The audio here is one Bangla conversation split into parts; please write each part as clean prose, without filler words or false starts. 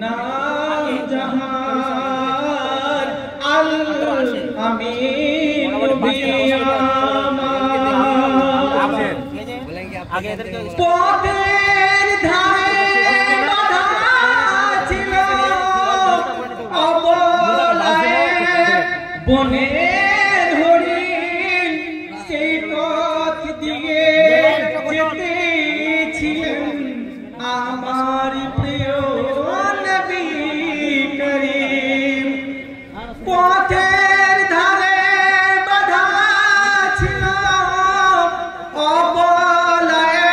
নাম জাহান আল আমিন নবী আমার পথের ধারে বাঁধা ছিল অবলায় বনের হরিণ সেই পথ দিয়ে যেতেছিলেন আমার প্রিয় নবী করিম পথের ধারে বাঁধা ছিল অবলায়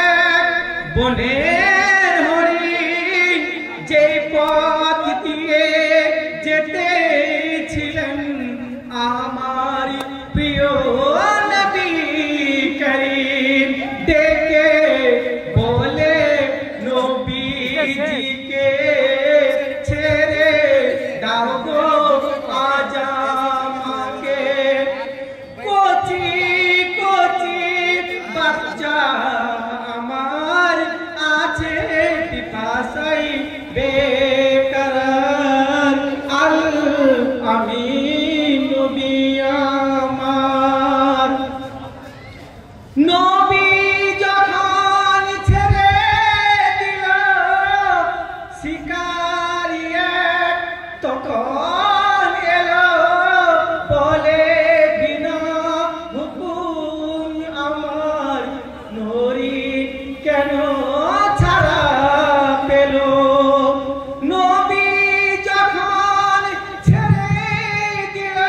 বনের হরিণ যে পথ দিয়ে যেতেছিলেন আমার প্রিয় নবী করিম ডেকে বলে নবীজিকে ছেড়ে দাও গো আজ আমাকে কচি কচি বাচ্চা আমার আছে পিপাসাই বেকরার আল আমিন নবী আমার নবী যখন ছেড়ে দিল শিকারি তখন এলো বলে বিনা হুকুম আমার হরিণ কেন ছাড়া পেল নবী যখন ছেড়ে দিল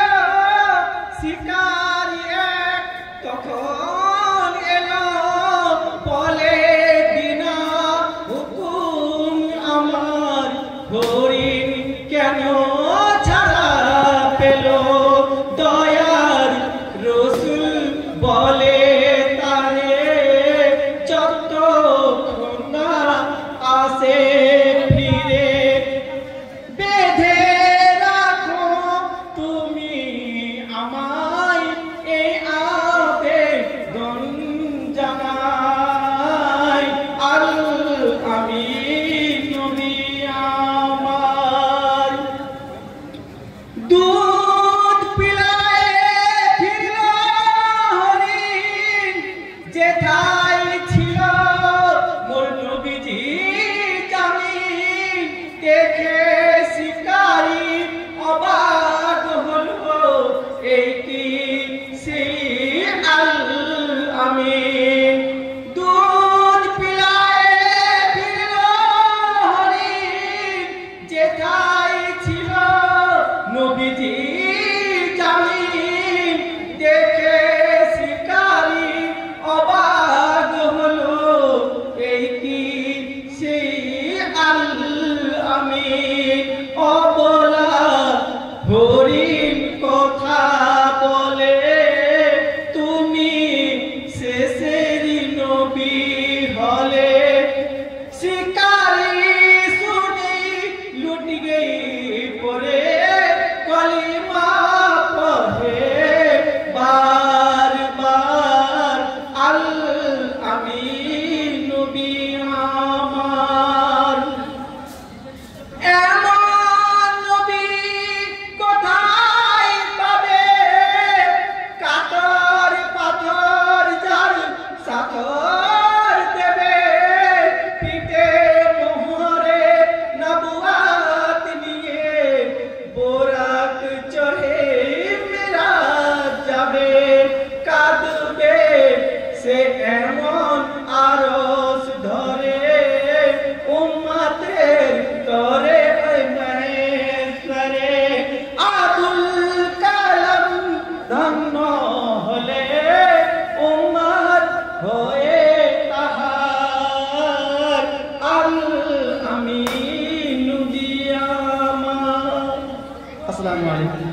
শিকারি তখন এলো বলে বিনা হুকুম আমার হরিণ কেন ছাড়া পেল দয়ার রসুল বলে তারে যতক্ষণ না আসে ফিরে বেঁধে রাখো তুমি আমায় এ আবেদন জানাই আল আমিন নবী আমার দুধ পিলায় ফিরল হরিণ যেথায় ছিল মোর নবীজি জামিন দেখে শিকারি অবাক হলো এই কি সেই আল আমিন দুধ পিলায় ফিরল হরিণ যেথায় ছিল নবীজি জামিন দেখে শিকারি অবাক হলো এই কি সেই আল আমিন অবলা হরিণ কথা বলে তুমি শেষের নবী হলে শিকারি শুনি লুট গই পরে কলিমা পড়ে বার বার আল আমিন নবী আমার এমন নবী কোথায় পাবে কাতর পাথর যার সাথর দেবে পিঠে মোহরে নবুয়াত নিয়ে বোরাক চড়ে মিরাজ যাবে কাঁদবে সে এমন আরশ ধরে উম্মতের তরে মহেশ্বরে আবুল কালাম ধন্য হলে উম্মত হয়ে তাহার আল আমিন নবী আমার আসসালামু আলাইকুম